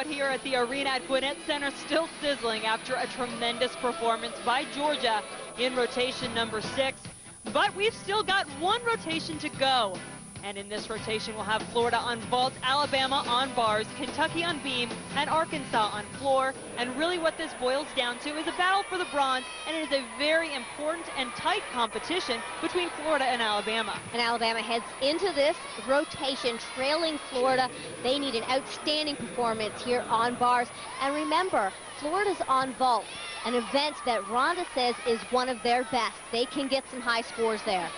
crowd here at the arena at Gwinnett Center still sizzling after a tremendous performance by Georgia in rotation number 6. But we've still got one rotation to go. And in this rotation, we'll have Florida on vault, Alabama on bars, Kentucky on beam, and Arkansas on floor. And really what this boils down to is a battle for the bronze, and it is a very important and tight competition between Florida and Alabama. And Alabama heads into this rotation trailing Florida. They need an outstanding performance here on bars. And remember, Florida's on vault, an event that Rhonda says is one of their best. They can get some high scores there.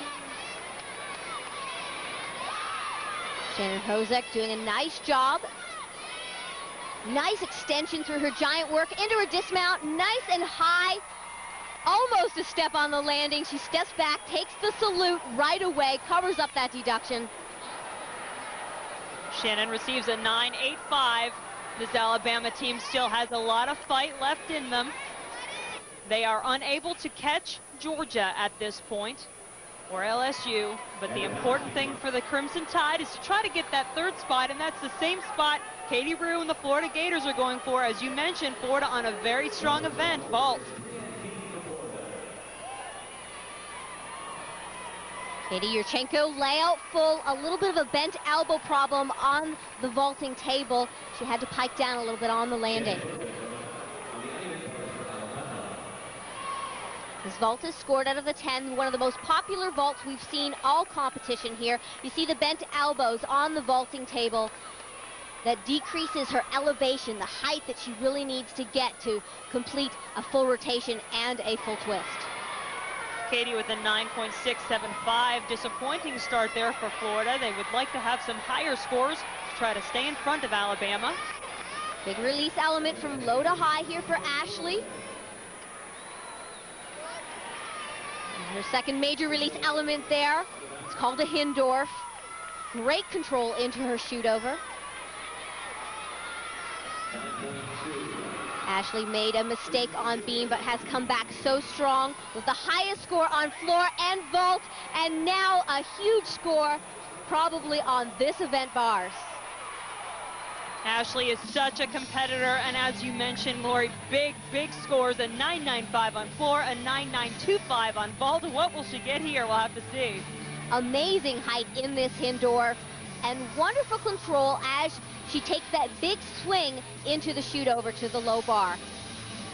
Shannon Hrozek doing a nice job. Nice extension through her giant work into her dismount. Nice and high. Almost a step on the landing. She steps back, takes the salute right away, covers up that deduction. Shannon receives a 9.85. This Alabama team still has a lot of fight left in them. They are unable to catch Georgia at this point, or LSU, but the important thing for the Crimson Tide is to try to get that third spot, and that's the same spot Katie Rue and the Florida Gators are going for. As you mentioned, Florida on a very strong event, vault. Katie Yurchenko layout full, a little bit of a bent elbow problem on the vaulting table. She had to pike down a little bit on the landing. This vault is scored out of the 10, one of the most popular vaults we've seen all competition here. You see the bent elbows on the vaulting table. That decreases her elevation, the height that she really needs to get to complete a full rotation and a full twist. Katie with a 9.675, disappointing start there for Florida. They would like to have some higher scores to try to stay in front of Alabama. Big release element from low to high here for Ashley. Her second major release element there. It's called a Hindorf. Great control into her shoot over. Ashley made a mistake on beam, but has come back so strong with the highest score on floor and vault, and now a huge score probably on this event bars. Ashley is such a competitor, and as you mentioned, Lori, big scores, a 9.95 on floor, a 9.925 on vault. And what will she get here? We'll have to see. Amazing height in this Hindorf, and wonderful control as she takes that big swing into the shoot over to the low bar.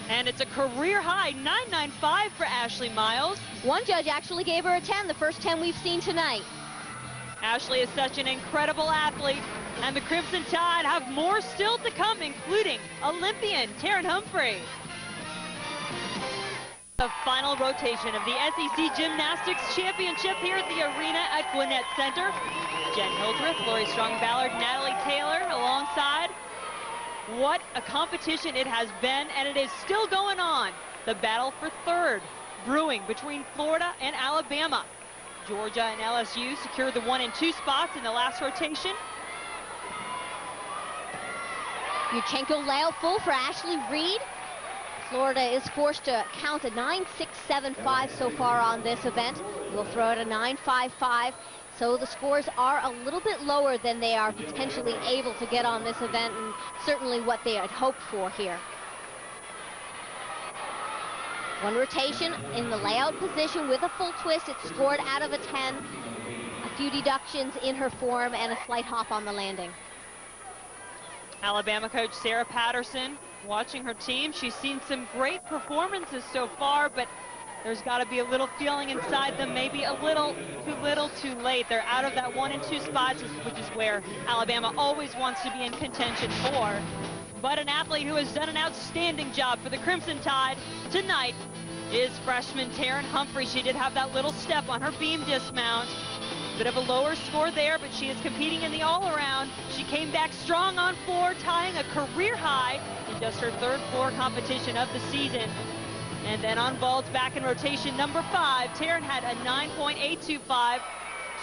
And it's a career high, 9.95 for Ashley Miles. One judge actually gave her a 10, the first 10 we've seen tonight. Ashley is such an incredible athlete, and the Crimson Tide have more still to come, including Olympian Terin Humphrey. The final rotation of the SEC Gymnastics Championship here at the arena at Gwinnett Center. Jen Hildreth, Lori Strong-Ballard, Natalie Taylor alongside. What a competition it has been, and it is still going on. The battle for third brewing between Florida and Alabama. Georgia and LSU secured the 1 and 2 spots in the last rotation. Yurchenko layout full for Ashley Reed. Florida is forced to count a 9.675 so far on this event. We'll throw out a 9.55. So the scores are a little bit lower than they are potentially able to get on this event, and certainly what they had hoped for here. One rotation in the layout position with a full twist. It's scored out of a 10. A few deductions in her form and a slight hop on the landing. Alabama coach Sarah Patterson watching her team. She's seen some great performances so far, but there's got to be a little feeling inside them, maybe a little too late. They're out of that 1 and 2 spots, which is where Alabama always wants to be in contention for. But an athlete who has done an outstanding job for the Crimson Tide tonight is freshman Terin Humphrey. She did have that little step on her beam dismount. Bit of a lower score there, but she is competing in the all-around. She came back strong on floor, tying a career high in just her third floor competition of the season. And then on vaults, back in rotation number 5, Terin had a 9.825.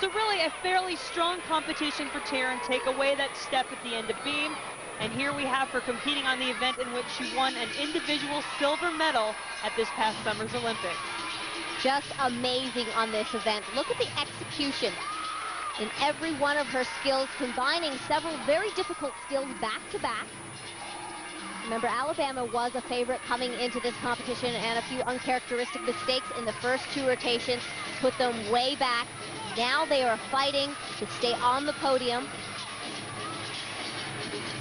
So really a fairly strong competition for Terin. Take away that step at the end of beam. And here we have her competing on the event in which she won an individual silver medal at this past summer's Olympics. Just amazing on this event. Look at the execution in every one of her skills, combining several very difficult skills back to back. Remember, Alabama was a favorite coming into this competition, and a few uncharacteristic mistakes in the first 2 rotations put them way back. Now they are fighting to stay on the podium.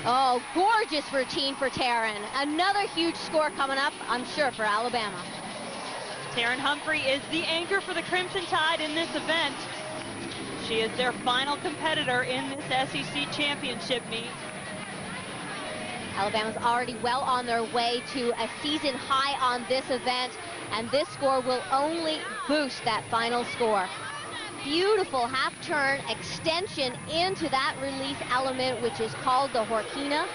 Oh, gorgeous routine for Terin. Another huge score coming up, I'm sure, for Alabama. Terin Humphrey is the anchor for the Crimson Tide in this event. She is their final competitor in this SEC championship meet. Alabama's already well on their way to a season high on this event, and this score will only boost that final score. Beautiful half-turn extension into that release element, which is called the Horkina.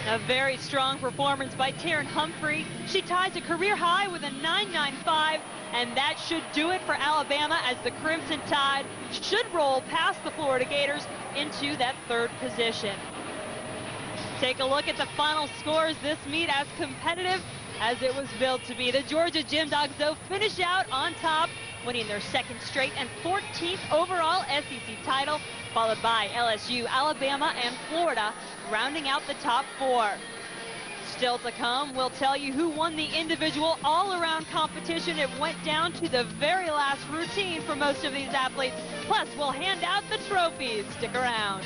A very strong performance by Terin Humphrey. She ties a career high with a 9.95, and that should do it for Alabama, as the Crimson Tide should roll past the Florida Gators into that 3rd position. Take a look at the final scores. This meet as competitive as it was built to be. The Georgia Gymdogs, though, finish out on top, winning their 2nd straight and 14th overall SEC title, followed by LSU, Alabama, and Florida, rounding out the top 4. Still to come, we'll tell you who won the individual all-around competition. It went down to the very last routine for most of these athletes. Plus, we'll hand out the trophies. Stick around.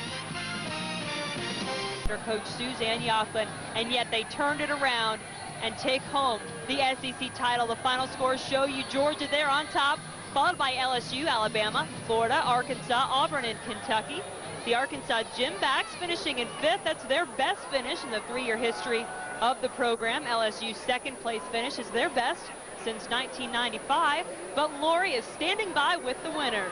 Coach Suzanne Youghlin, and yet they turned it around and take home the SEC title. The final scores show you Georgia there on top, followed by LSU, Alabama, Florida, Arkansas, Auburn, and Kentucky. The Arkansas Gymbacks finishing in 5th. That's their best finish in the 3-year history of the program. LSU's 2nd place finish is their best since 1995, but Lori is standing by with the winner.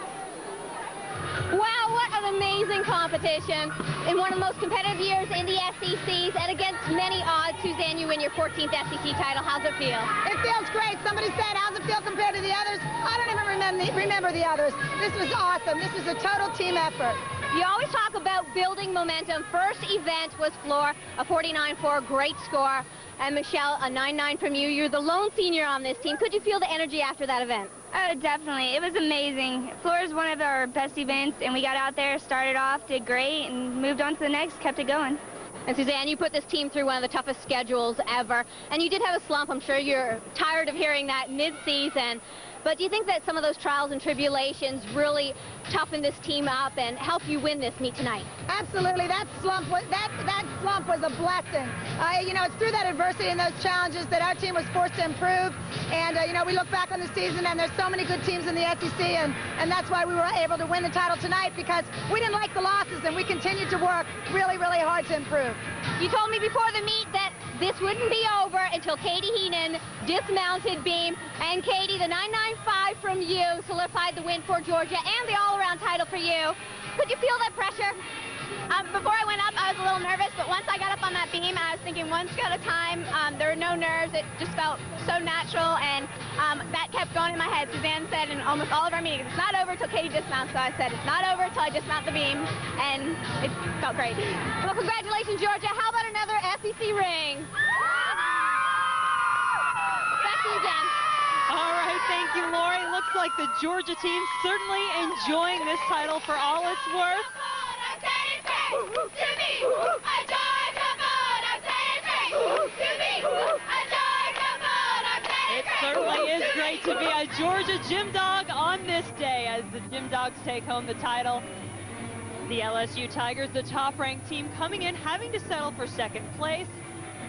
Wow, what an amazing competition in one of the most competitive years in the SECs, and against many odds. Suzanne, you win your 14th SEC title. How's it feel? It feels great. Somebody said, how's it feel compared to the others? I don't even remember the others. This was awesome. This was a total team effort. You always talk about building momentum. First event was floor, a 49.4, great score. And Michelle, a 9.9 from you. You're the lone senior on this team. Could you feel the energy after that event? Oh, definitely. It was amazing. Floor is one of our best events, and we got out there, started off, did great, and moved on to the next, kept it going. And Suzanne, you put this team through one of the toughest schedules ever, and you did have a slump. I'm sure you're tired of hearing that mid-season. But do you think that some of those trials and tribulations really toughened this team up and help you win this meet tonight? Absolutely. That slump was a blessing. You know, it's through that adversity and those challenges that our team was forced to improve. And, you know, we look back on the season, and there's so many good teams in the SEC, and that's why we were able to win the title tonight, because we didn't like the losses, and we continued to work really, really hard to improve. You told me before the meet that this wouldn't be over until Katie Heenan dismounted beam. And Katie, the 9.95 from you solidified the win for Georgia and the all-around title for you. Could you feel that pressure? Before I went up, I was a little nervous, but once I got up on that beam, I was thinking one stroke at a time. There were no nerves. It just felt so natural, and that kept going in my head. Suzanne said in almost all of our meetings, it's not over till Katie dismounts. So I said, it's not over till I dismount the beam, and it felt great. Well, congratulations, Georgia. How about another SEC ring? Back to you, Jen. All right, thank you, Lori. Looks like the Georgia team certainly enjoying this title for all it's worth. It certainly is great to be a Georgia Gymdog on this day, as the Gymdogs take home the title. The LSU Tigers, the top-ranked team, coming in, having to settle for 2nd place.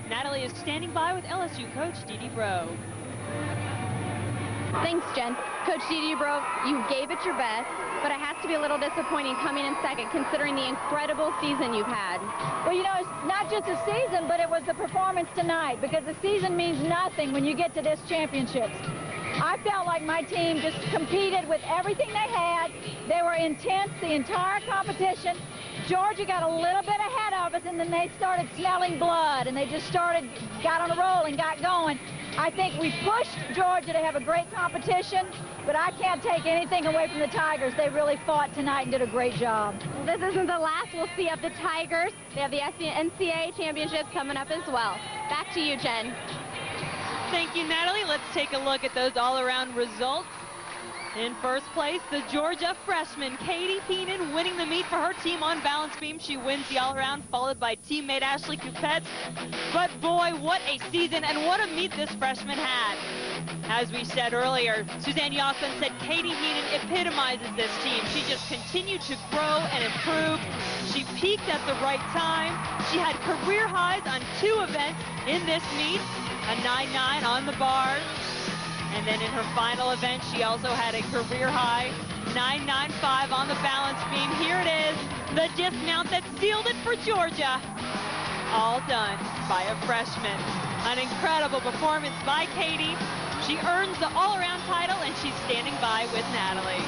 Natalie is standing by with LSU coach Dee Bro. Thanks, Jen. Coach Dee Bro, you gave it your best, but it has to be a little disappointing coming in 2nd, considering the incredible season you've had. Well, you know, it's not just a season, but it was the performance tonight, because the season means nothing when you get to this championships. I felt like my team just competed with everything they had. They were intense the entire competition. Georgia got a little bit ahead of us, and then they started smelling blood, and they just got on a roll and got going. I think we pushed Georgia to have a great competition, but I can't take anything away from the Tigers. They really fought tonight and did a great job. This isn't the last we'll see of the Tigers. They have the NCAA championships coming up as well. Back to you, Jen. Thank you, Natalie. Let's take a look at those all-around results. In first place, the Georgia freshman, Katie Heenan, winning the meet for her team on balance beam. She wins the all-around, followed by teammate Ashley Coupette. But boy, what a season and what a meet this freshman had. As we said earlier, Suzanne Jocelyn said Katie Heenan epitomizes this team. She just continued to grow and improve. She peaked at the right time. She had career highs on 2 events in this meet, a 9.9 on the bars. And then in her final event, she also had a career high 9.95 on the balance beam. Here it is, the dismount that sealed it for Georgia. All done by a freshman. An incredible performance by Katie. She earns the all-around title, and she's standing by with Natalie.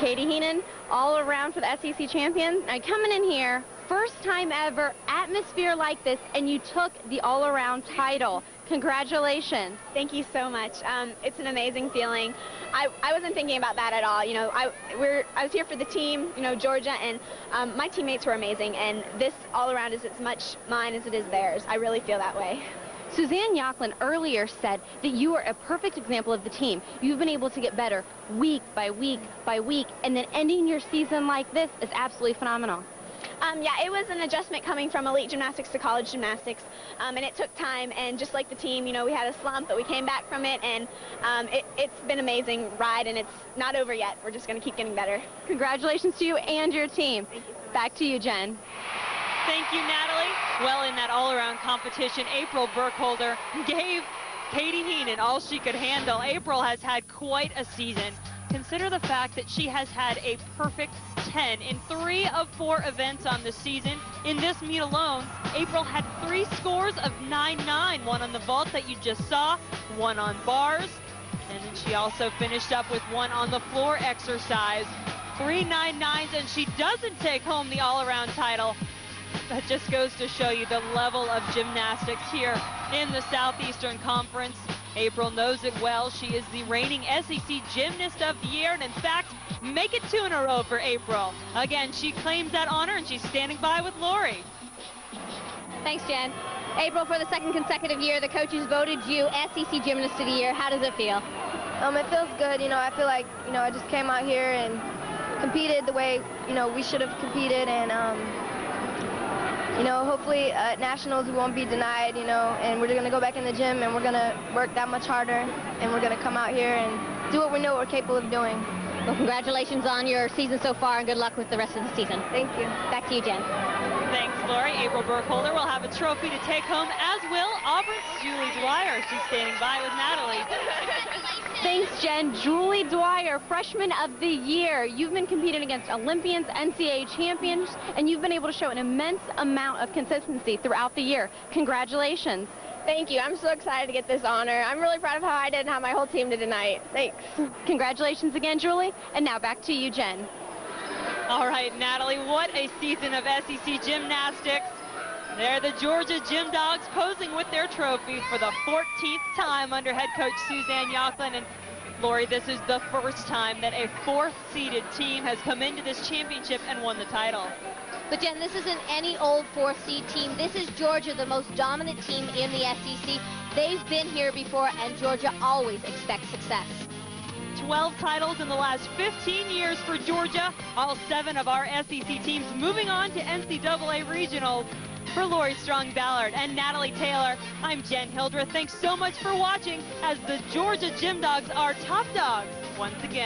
Katie Heenan, all around for the SEC champions. Now coming in here, first time ever, atmosphere like this, and you took the all-around title. Congratulations. Thank you so much. It's an amazing feeling. I wasn't thinking about that at all. You know, I was here for the team, you know, Georgia, and my teammates were amazing, and this all-around is as much mine as it is theirs. I really feel that way. Suzanne Jocelyn earlier said that you are a perfect example of the team. You've been able to get better week by week by week, and then ending your season like this is absolutely phenomenal. Yeah, it was an adjustment coming from elite gymnastics to college gymnastics, and it took time, and just like the team, you know, we had a slump, but we came back from it, and it's been an amazing ride, and it's not over yet. We're just going to keep getting better. Congratulations to you and your team. Thank you so much. Back to you, Jen. Thank you, Natalie. Well, in that all-around competition, April Burkholder gave Katie Heenan all she could handle. April has had quite a season. Consider the fact that she has had a perfect 10 in 3 of 4 events on the season. In this meet alone, April had 3 scores of 9.9, one on the vault that you just saw, 1 on bars, and then she also finished up with 1 on the floor exercise. 3 9.9s, and she doesn't take home the all-around title. That just goes to show you the level of gymnastics here in the Southeastern Conference. April knows it well. She is the reigning SEC Gymnast of the Year, and in fact, make it 2 in a row for April. Again, she claims that honor, and she's standing by with Lori. Thanks, Jen. April, for the 2nd consecutive year, the coaches voted you SEC Gymnast of the Year. How does it feel? It feels good. You know, I feel like, you know, I just came out here and competed the way, you know, we should have competed, and you know, hopefully at nationals we won't be denied, you know, and we're going to go back in the gym and we're going to work that much harder, and we're going to come out here and do what we know we're capable of doing. Well, congratulations on your season so far, and good luck with the rest of the season. Thank you. Back to you, Jen. Thanks, Lori. April Burkholder will have a trophy to take home, as will Auburn's Julie Dwyer. She's standing by with Natalie. Thanks, Jen. Julie Dwyer, Freshman of the Year. You've been competing against Olympians, NCAA champions, and you've been able to show an immense amount of consistency throughout the year. Congratulations. Thank you. I'm so excited to get this honor. I'm really proud of how I did and how my whole team did tonight. Thanks. Congratulations again, Julie. And now back to you, Jen. All right, Natalie, what a season of SEC gymnastics. They're the Georgia Gym Dogs posing with their trophy for the 14th time under head coach Suzanne Jocelyn. And Lori, this is the first time that a 4th-seeded team has come into this championship and won the title. But Jen, this isn't any old 4th seed team. This is Georgia, the most dominant team in the SEC. They've been here before, and Georgia always expects success. 12 titles in the last 15 years for Georgia. All 7 of our SEC teams moving on to NCAA regionals. For Lori Strong-Ballard and Natalie Taylor, I'm Jen Hildreth. Thanks so much for watching as the Georgia Gym Dogs are top dogs once again.